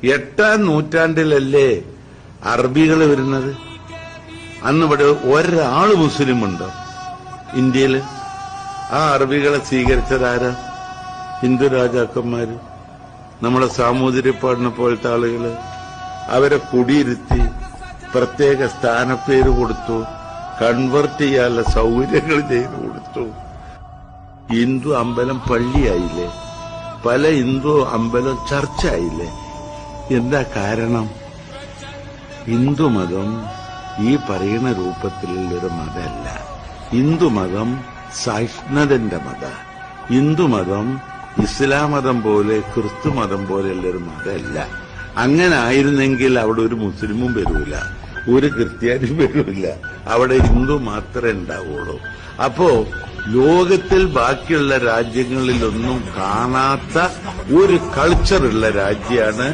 8-ാം നൂറ്റാണ്ടിലല്ലേ അറബികൾ വരുന്നത്? അന്നിവിടെ ഒരാള് മുസ്ലിമുണ്ടോ ഇന്ത്യയില്? ആ അറബികളെ സ്വീകരിച്ചതാരാ? ഹിന്ദു രാജാക്കന്മാര്, നമ്മുടെ സാമൂതിരിപ്പാടിനെ പോലത്തെ ആളുകള്. അവരെ കുടിയിരുത്തി പ്രത്യേക സ്ഥാനപ്പേര് കൊടുത്തു, കൺവെർട്ട് ചെയ്യാനുള്ള സൗകര്യങ്ങൾ ചെയ്തു കൊടുത്തു. ഹിന്ദു അമ്പലം പള്ളിയായില്ലേ? പല ഹിന്ദു അമ്പലം ചർച്ചായില്ലേ? എന്താ കാരണം? ഹിന്ദുമതം ഈ പറയുന്ന രൂപത്തിലുള്ളൊരു മതമല്ല. ഹിന്ദുമതം സഹിഷ്ണുതന്റെ മത. ഹിന്ദുമതം ഇസ്ലാം മതം പോലെ ക്രിസ്തു മതം പോലെയുള്ളൊരു മതമല്ല. അങ്ങനെ ആയിരുന്നെങ്കിൽ അവിടെ ഒരു മുസ്ലിമും വരൂല, ഒരു ക്രിസ്ത്യാനിയും വരൂല. അവിടെ ഹിന്ദു മാത്രമേ ഉണ്ടാവുള്ളൂ. അപ്പോ ലോകത്തിൽ ബാക്കിയുള്ള രാജ്യങ്ങളിലൊന്നും കാണാത്ത ഒരു കൾച്ചറുള്ള രാജ്യമാണ്